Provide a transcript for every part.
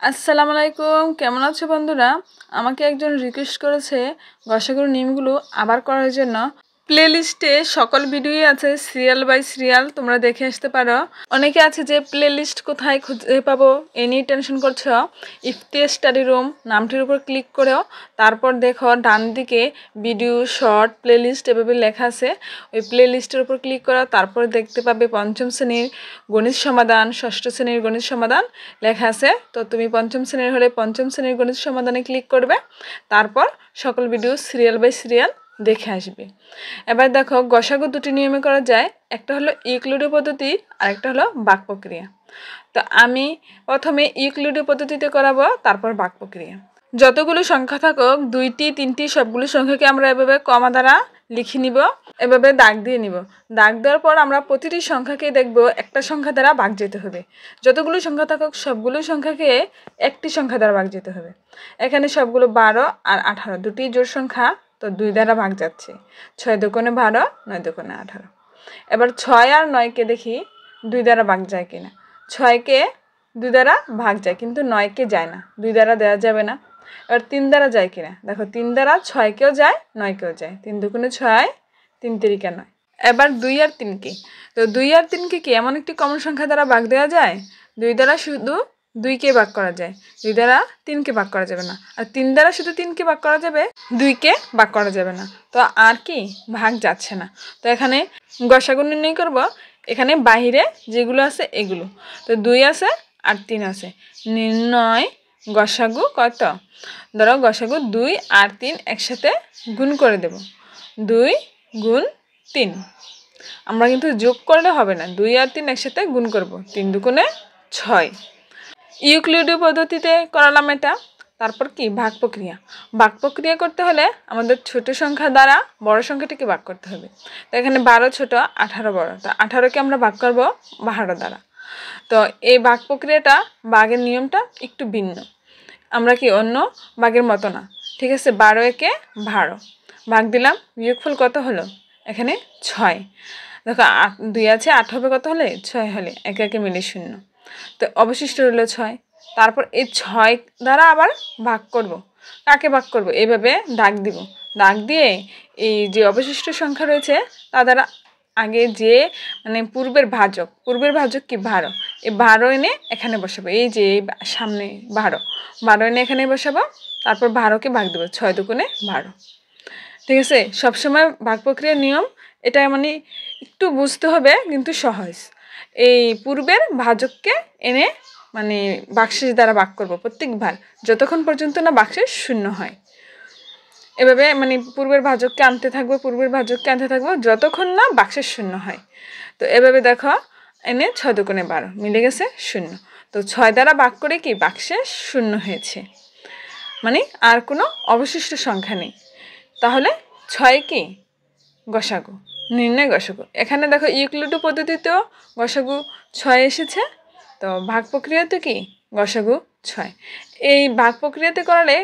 আসসালামু আলাইকুম, কেমন আছো বন্ধুরা? আমাকে একজন রিকোয়েস্ট করেছে গসাগুর নিয়মগুলো আবার করার জন্য। প্লেলিস্টে সকল ভিডিওই আছে সিরিয়াল বাই সিরিয়াল, তোমরা দেখে আসতে পারো। অনেকে আছে যে প্লেলিস্ট কোথায় খুঁজে পাবো এ নিয়ে টেনশন করছো। ইফতি স্টাডি রুম নামটির উপর ক্লিক করো, তারপর দেখো ডান দিকে ভিডিও শর্ট প্লেলিস্ট এভাবে লেখা আছে। ওই প্লেলিস্টের উপর ক্লিক করো, তারপর দেখতে পাবে পঞ্চম শ্রেণীর গণিত সমাধান, ষষ্ঠ শ্রেণীর গণিত সমাধান লেখা আছে। তো তুমি পঞ্চম শ্রেণীর হলে পঞ্চম শ্রেণীর গণিত সমাধানে ক্লিক করবে, তারপর সকল ভিডিও সিরিয়াল বাই সিরিয়াল দেখে আসবে। এবার দেখো গসাগু দুটি নিয়মে করা যায়, একটা হলো ইউক্লিডীয় পদ্ধতি আর একটা হলো বাক প্রক্রিয়া। তো আমি প্রথমে ইউক্লিডীয় পদ্ধতিতে করাবো, তারপর বাক প্রক্রিয়া। যতগুলো সংখ্যা থাকুক, 2টি 3টি সবগুলো সংখ্যাকে আমরা এভাবে কমা দ্বারা লিখে নিব, এভাবে দাগ দিয়ে নিব। দাগ দেওয়ার পর আমরা প্রতিটি সংখ্যাকে দেখব একটা সংখ্যা দ্বারা ভাগ যেতে হবে। যতগুলো সংখ্যা থাকুক সবগুলো সংখ্যাকে একটি সংখ্যা দ্বারা ভাগ যেতে হবে। এখানে সবগুলো 12 আর 18 দুটি জোড় সংখ্যা, তো 2 দ্বারা ভাগ যাচ্ছে। 6 দুগুণে 12, 9 দুগুণে 18। এবার 6 আর 9কে দেখি 2 দ্বারা ভাগ যায় কিনা। 6কে 2 দ্বারা ভাগ যায়, কিন্তু 9কে যায় না, 2 দ্বারা দেওয়া যাবে না। এবার 3 দ্বারা যায় কিনা, দেখো 3 দ্বারা 6কেও যায় 9কেও যায়। 3 দুগুণে 6, 3 তিরিকা 9। এবার 2 আর 3কে, তো 2 আর 3কে কি এমন একটি কমন সংখ্যা দ্বারা ভাগ দেওয়া যায়? 2 দ্বারা শুধু 2কে ভাগ করা যায়, 2 দ্বারা 3কে ভাগ করা যাবে না। আর 3 দ্বারা শুধু 3কে ভাগ করা যাবে, 2কে ভাগ করা যাবে না। তো আর কি ভাগ যাচ্ছে না। তো এখানে গসাগু নির্ণয় করব। এখানে বাহিরে যেগুলো আছে এগুলো, তো 2 আছে আর 3 আছে। নির্ণয় গসাগু কত? ধরো গসাগু 2 আর 3 একসাথে গুণ করে দেব। 2 গুণ 3। আমরা কিন্তু যোগ করলে হবে না, 2 আর 3 একসাথে গুণ করব। 3 দুগুণে 6। ইউক্লিডীয় পদ্ধতিতে করালাম এটা। তারপর কি ভাগ প্রক্রিয়া। ভাগ প্রক্রিয়া করতে হলে আমাদের ছোট সংখ্যা দ্বারা বড় সংখ্যাটিকে ভাগ করতে হবে। তো এখানে 12 ছোট, 18 বড়, তো 18কে আমরা ভাগ করব 12 দ্বারা। তো এই ভাগ প্রক্রিয়াটা, ভাগের নিয়মটা একটু ভিন্ন। আমরা কি অন্য ভাগের মতো না, ঠিক আছে? 12 একে 12 ভাগ দিলাম, বিয়োগফল কত হলো? এখানে 6। দেখো 2 আছে, 8 হবে কত হলে? 6 হলে। একে একে মিলে 0, তো অবশিষ্ট রইল 6। তারপর এই 6 দ্বারা আবার ভাগ করব। কাকে ভাগ করব? এইভাবে দাগ দিব। দাগ দিয়ে এই যে অবশিষ্ট সংখ্যা রয়েছে তা দ্বারা আগে যে পূর্বের ভাজক কি 12, এই 12 এনে এখানে বসাবো। এই যে সামনে 12 এনে এখানে বসাবো, তারপর 12কে ভাগ দেবো। 6 দুগুণে 12, ঠিক আছে? সবসময় ভাগ প্রক্রিয়ার নিয়ম এটা একটু বুঝতে হবে, কিন্তু সহজ। এই পূর্বের ভাজককে এনে বাক্সের দ্বারা ভাগ করব প্রত্যেকবার, যতক্ষণ পর্যন্ত না বাক্সের 0 হয়। এভাবে পূর্বের ভাজককে আনতে থাকবো যতক্ষণ না বাক্সের 0 হয়। তো এভাবে দেখো এনে 6 দুগুণে 12 মিলে গেছে 0। তো 6 দ্বারা ভাগ করে কি বাক্সে 0 হয়েছে, আর কোনো অবশিষ্ট সংখ্যা নেই। তাহলে 6 কি গসাগু, নির্ণয় গসাগু। এখানে দেখো ইউক্লিডীয় পদ্ধতিতেও গসাগু 6 এসেছে, তো ভাগ প্রক্রিয়াতে কি গসাগু 6। এই ভাগ প্রক্রিয়াতে করালে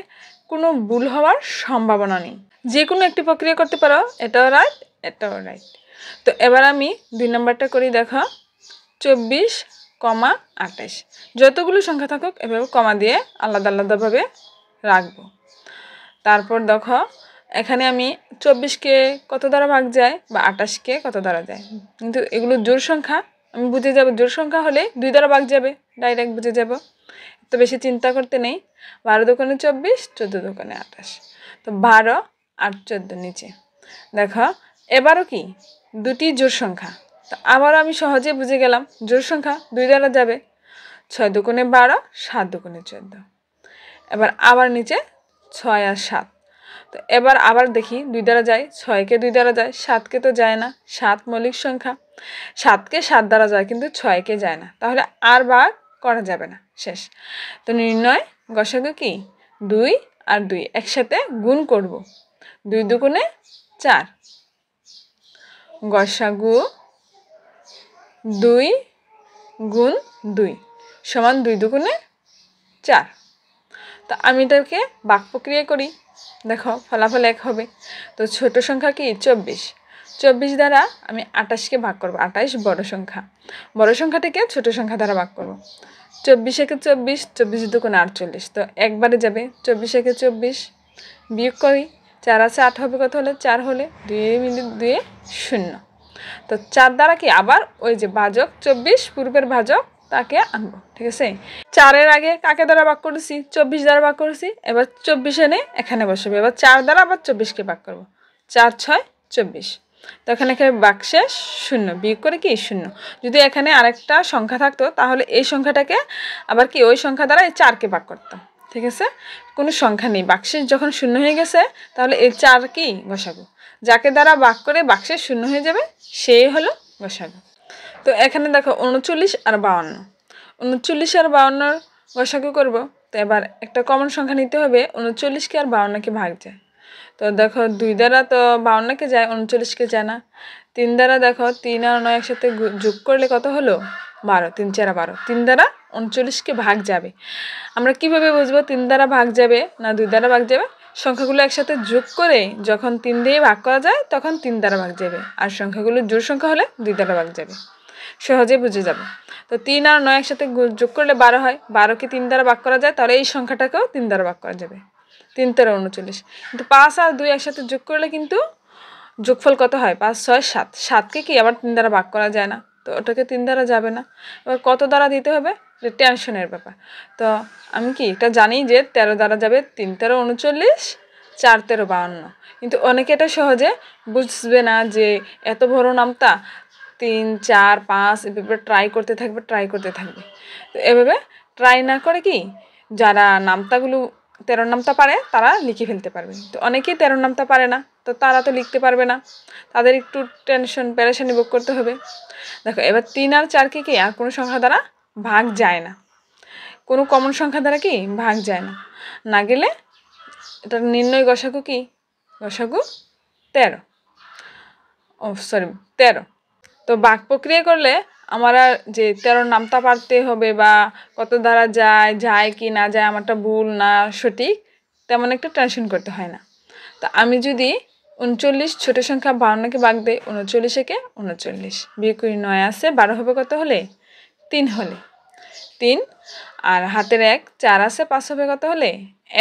কোনো ভুল হওয়ার সম্ভাবনা নেই। যে কোনো একটি প্রক্রিয়া করতে পারো, এটাও রাইট এটাও রাইট। তো এবার আমি 2 নম্বরটা করি। দেখো 24,28। যতগুলো সংখ্যা থাকুক এভাবে কমা দিয়ে আলাদা আলাদাভাবে রাখবো। তারপর দেখো এখানে আমি 24কে কত দ্বারা ভাগ যায় বা 28কে কত দ্বারা যায়, কিন্তু এগুলো জোড় সংখ্যা, আমি বুঝে যাব। জোড় সংখ্যা হলে 2 দ্বারা ভাগ যাবে, ডাইরেক্ট বুঝে যাব, তো বেশি চিন্তা করতে নেই। 12 দুগুণে 24, 14 দুগুণে 28। তো 12 আর 14 নিচে। দেখো এবারও কি দুটি জোড় সংখ্যা, তো আবারও আমি সহজে বুঝে গেলাম জোড় সংখ্যা 2 দ্বারা যাবে। 6 দুগুণে 12, 7 দুগুণে 14। এবার আবার নিচে 6 আর 7। তো এবার আবার দেখি 2 দ্বারা যায়, 6কে 2 দ্বারা যায়, 7কে তো যায় না। 7 মৌলিক সংখ্যা, 7কে 7 দ্বারা যায়, কিন্তু 6কে যায় না, তাহলে আর ভাগ করা যাবে না, শেষ। তো নির্ণয় গসাগু কি 2 আর 2 একসাথে গুণ করব। 2 দুগুণে 4, গসাগু 2 গুণ 2 সমান 2 দুগুণে 4। তো আমি এটাকে ভাগ প্রক্রিয়া করি, দেখো ফলাফল 1 হবে। তো ছোট সংখ্যা কি 24, 24 দ্বারা আমি 28কে ভাগ করব। 28 বড় সংখ্যা, বড় সংখ্যাটাকে ছোট সংখ্যা দ্বারা ভাগ করব। 24 একে 24, 24 দুগুণে 48, তো একবারে যাবে। 24 একে 24, বিয়োগ করি, 4 আছে 8 হবে কত হলে? 4 হলে 2 মিলে 2 0। তো 4 দ্বারা কি আবার ওই যে ভাজক 24 পূর্বের ভাজক তাকে আনবো, ঠিক আছে। 4-এর আগে কাকে দ্বারা ভাগ করেছি? 24 দ্বারা ভাগ করেছি। এবার 24 এনে এখানে বসাবো। এবার 4 দ্বারা আবার 24কে ভাগ করবো। 4 6 24, তো এখানে বাক্সে 0, বিয়োগ করে কি 0। যদি এখানে আরেকটা সংখ্যা থাকতো তাহলে এই সংখ্যাটাকে আবার কি ওই সংখ্যা দ্বারা এই 4কে ভাগ করতাম, ঠিক আছে। কোনো সংখ্যা নেই, বাক্সে যখন 0 হয়ে গেছে তাহলে এই 4 কি গসাগু, যাকে দ্বারা ভাগ করে বাক্সে 0 হয়ে যাবে সেই হলো গসাগু। তো এখানে দেখো 39 আর 52, 39 আর 52 গসাগু করব। তো এবার একটা কমন সংখ্যা নিতে হবে, 39কে আর 52কে ভাগ যায়। তো দেখো 2 দ্বারা তো 52কে যায়, 39কে যায় না। 3 দ্বারা দেখো 3 আর 9 একসাথে যোগ করলে কত হলো? 12, 3 4 12, 3 দ্বারা 39কে ভাগ যাবে। আমরা কিভাবে বুঝবো 3 দ্বারা ভাগ যাবে না 2 দ্বারা ভাগ যাবে? সংখ্যাগুলো একসাথে যোগ করে যখন 3 দিয়ে ভাগ করা যায় তখন 3 দ্বারা ভাগ যাবে, আর সংখ্যাগুলো জোড় সংখ্যা হলে 2 দ্বারা ভাগ যাবে। সহজে বুঝে যাবে। তো 3 আর 9 একসাথে যোগ করলে 12 হয়, 12কে 3 দ্বারা ভাগ করা যায়, তাহলে এই সংখ্যাটাকেও 3 দ্বারা ভাগ করা যাবে। 3 13 39, কিন্তু 5 আর 2 একসাথে যোগ করলে কিন্তু যোগফল কত হয়? 5 6 7, 7কে কি আবার 3 দ্বারা ভাগ করা যায় না, তো ওটাকে 3 দ্বারা যাবে না। এবার কত দ্বারা দিতে হবে? টেনশনের ব্যাপার। তো আমি কি এটা জানি যে 13 দ্বারা যাবে, 3 13 39, 4 13 52, কিন্তু অনেকে এটা সহজে বুঝবে না যে এত বড় নামতা 3 4 5 এভাবে ট্রাই করতে থাকবে। তো এভাবে ট্রাই না করে কি যারা নামতাগুলো 13 নামতা পারে তারা লিখে ফেলতে পারবে। তো অনেকেই 13 নামতা পারে না, তো তারা তো লিখতে পারবে না, তাদের একটু পেরেশানি ভোগ করতে হবে। দেখো এবার 3 আর 4কে কি আর কোনো সংখ্যা দ্বারা ভাগ যায় না, কোনো কমন সংখ্যা দ্বারা কি ভাগ যায় না। না গেলে এটা নির্ণয় গসাগু কি? গসাগু 13, 13। তো ভাগ প্রক্রিয়া করলে আমার আর যে 13 নামতা পারতে হবে বা কত দ্বারা যায় কি না যায়, আমারটা ভুল না সঠিক তেমন একটা টেনশন করতে হয় না। তো আমি যদি 39 ছোট সংখ্যা 52কে ভাগ দেই, 39 একে 39, বিয়োগ করি 9 আছে 12 হবে কত হলে? 3 হলে 3, আর হাতের 1 4 আছে 5 হবে কত হলে?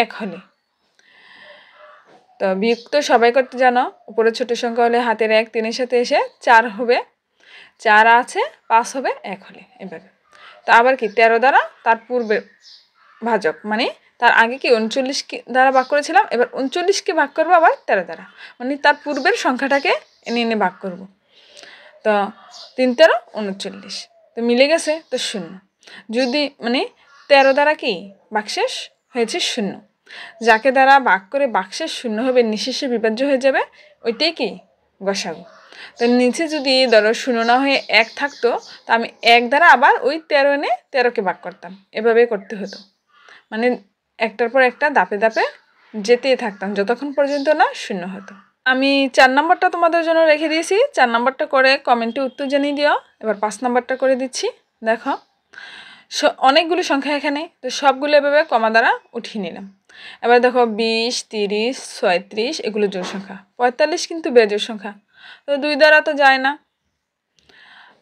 1 হলে। তো বিয়োগ তো সবাই করতে জানো, উপরে ছোট সংখ্যা হলে হাতের 1 3 এর সাথে এসে 4 হবে, 4 আছে 5 হবে 1 হলে এভাবে। তো আবার কি 13 দ্বারা তার পূর্বে ভাজক, মানে তার আগে কি 39 দ্বারা ভাগ করেছিলাম, এবার 39কে ভাগ করবো আবার 13 দ্বারা, মানে তার পূর্বের সংখ্যাটাকে এনে ভাগ করব। তো 3 13 39, তো মিলে গেছে, তো 0। যদি মানে 13 দ্বারা কি বাক্সেস হয়েছে 0, যাকে দ্বারা ভাগ করে বাক্সের 0 হবে নিঃশেষে বিভাজ্য হয়ে যাবে, ওইটাই কি গসাগু। তো নিচে যদি ধরো 0 না হয়ে 1 থাকতো, তো আমি 1 দ্বারা আবার ওই 13 এনে 13কে ভাগ করতাম, এভাবে করতে হতো। মানে একটার পর একটা ধাপে ধাপে যেতেই থাকতাম যতক্ষণ পর্যন্ত না 0 হতো। আমি 4 নম্বরটা তোমাদের জন্য রেখে দিয়েছি, 4 নম্বরটা করে কমেন্টে উত্তর জানিয়ে দিও। এবার 5 নম্বরটা করে দিচ্ছি। দেখো অনেকগুলো সংখ্যা এখানে, তো সবগুলো এভাবে কমা দ্বারা উঠিয়ে নিলাম। এবার দেখো 20 30 36 এগুলো জোড় সংখ্যা, 45 কিন্তু বেজোড় সংখ্যা, তো 2 দ্বারা তো যায় না।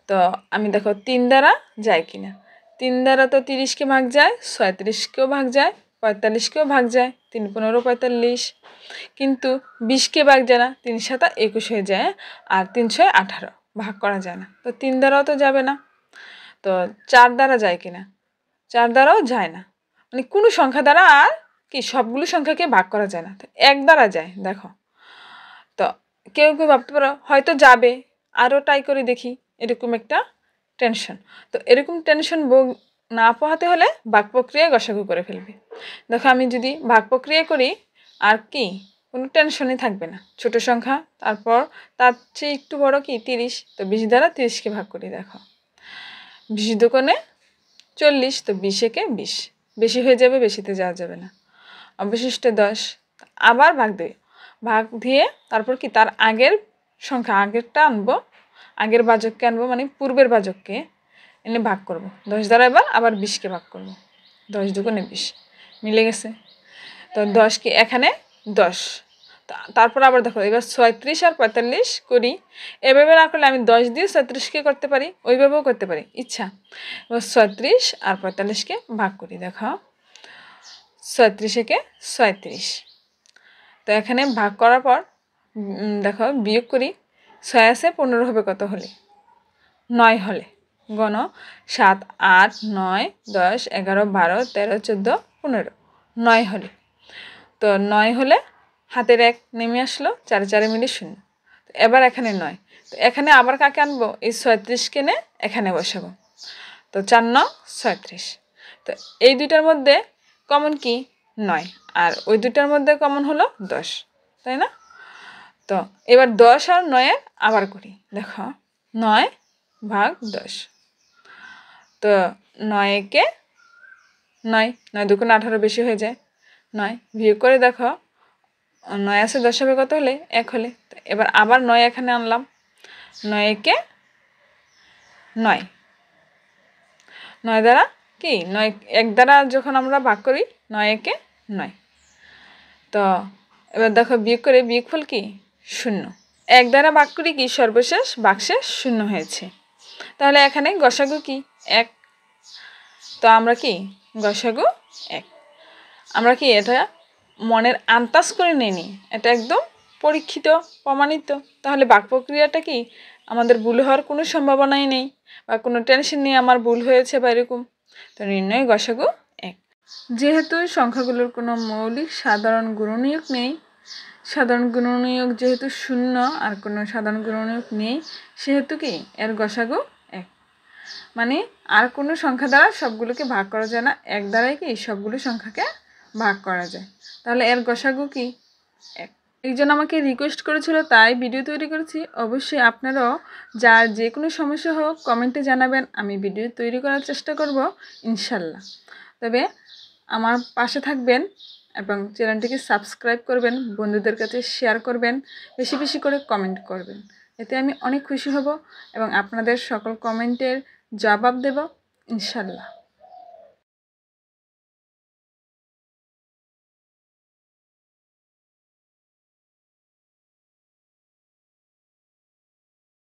তো আমি দেখো 3 দ্বারা যায় কিনা, 3 দ্বারা তো 30কে ভাগ যায়, 36কেও ভাগ যায়, 45কেও ভাগ যায়, 3 15 45, কিন্তু 20কে ভাগ যায় না, 3 7 21 হয়ে যায়, আর 3 6 18 ভাগ করা যায় না, তো 3 দ্বারাও তো যাবে না। তো 4 দ্বারা যায় কিনা, 4 দ্বারাও যায় না, মানে কোনো সংখ্যা দ্বারা আর কি সবগুলো সংখ্যাকে ভাগ করা যায় না, তো 1 দ্বারা যায়। দেখো তো কেউ ভাবতে পারো হয়তো যাবে, আরও ট্রাই করে দেখি, এরকম একটা টেনশন। তো এরকম টেনশন না পোহাতে হলে ভাগ প্রক্রিয়ায় গসাগু করে ফেলবে। দেখো আমি যদি ভাগ প্রক্রিয়া করি আর কি কোনো টেনশনই থাকবে না, ছোট সংখ্যা, তারপর তার চেয়ে একটু বড় কি 30, তো 20 দ্বারা 30কে ভাগ করি। দেখো 20 দোকানে 40, তো 20 একে 20, বেশি হয়ে যাবে, বেশিতে যাওয়া যাবে না, অবশিষ্ট 10। আবার ভাগ দিয়ে তারপর কি তার আগের সংখ্যা আগেরটা আনবো, আগের ভাজককে আনবো, মানে পূর্বের ভাজককে এনে ভাগ করব 10 দ্বারা, এবার আবার 20কে ভাগ করব, 10 দুগুণে 20, মিলে গেছে। তো 10 কি এখানে 10, তারপর আবার দেখো এবার 36 আর 45 করি। এভাবে না করলে আমি 10 দিয়ে 36কে করতে পারি, ওইভাবেও করতে পারি, ইচ্ছা। এবার 36 আর 45কে ভাগ করি। দেখো 36 36। তো এখানে ভাগ করার পর দেখো বিয়োগ করি। 6 আছে 15 হবে কত হলে? 9 হলে। গণ 7 8 9 10 11 12 13 14 15, 9 হলে। তো 9 হলে হাতের 1 নেমে আসলো, 4 4 মিলে 0। তো এবার এখানে 9, তো এখানে আবার কাকে আনবো? এই 36কে নে এখানে বসাবো। তো 4 9 36। তো এই দুইটার মধ্যে কমন কি? 9, আর ওই দুইটার মধ্যে কমন হলো 10, তাই না? তো এবার 10 আর 9 আবার করি। দেখো 9 ভাগ 10। তো 9 একে 9, 9 দুগুণ 18 বেশি হয়ে যায়। 9 বিয়োগ করে দেখো 9 আছে 10 হবে কত হলে? 1 হলে। এবার আবার 9 এখানে আনলাম। 9 একে 9, 9 দ্বারা কি 9, 1 দ্বারা যখন আমরা ভাগ করি 9 একে 9। তো এবার দেখো বিয়োগ করে বিয়োগফল কি? 0। 1 দ্বারা ভাগ করি কি সর্বশেষ ভাগশেষ 0 হয়েছে। তাহলে এখানে গসাগু কি? 1। তো আমরা কি গসাগু 1। আমরা কি এটা মনের আন্দাজ করে নিইনি, এটা একদম পরীক্ষিত প্রমাণিত। তাহলে বাক প্রক্রিয়াটা কি আমাদের ভুল হওয়ার কোনো সম্ভাবনাই নেই, বা কোনো টেনশন নেই আমার ভুল হয়েছে বা এরকম। তো নির্ণয় গসাগু 1। যেহেতু সংখ্যাগুলোর কোনো মৌলিক সাধারণ গুণনীয়ক নেই, সাধারণ গুণনীয়ক যেহেতু 0 আর কোনো সাধারণ গুণনীয়ক নেই, সেহেতু কি এর গসাগু 1। মানে আর কোনো সংখ্যা দ্বারা সবগুলোকে ভাগ করা যায় না, 1 দ্বারাই কি সবগুলো সংখ্যাকে ভাগ করা যায়। তাহলে এর গসাগু কি? 1। একজন আমাকে রিকোয়েস্ট করেছিল তাই ভিডিও তৈরি করেছি। অবশ্যই আপনারাও যার যে কোনো সমস্যা হোক কমেন্টে জানাবেন, আমি ভিডিও তৈরি করার চেষ্টা করব ইনশাল্লাহ। তবে আমার পাশে থাকবেন এবং চ্যানেলটিকে সাবস্ক্রাইব করবেন, বন্ধুদের কাছে শেয়ার করবেন, বেশি বেশি করে কমেন্ট করবেন। এতে আমি অনেক খুশি হব এবং আপনাদের সকল কমেন্টের জবাব দেব ইনশাল্লাহ।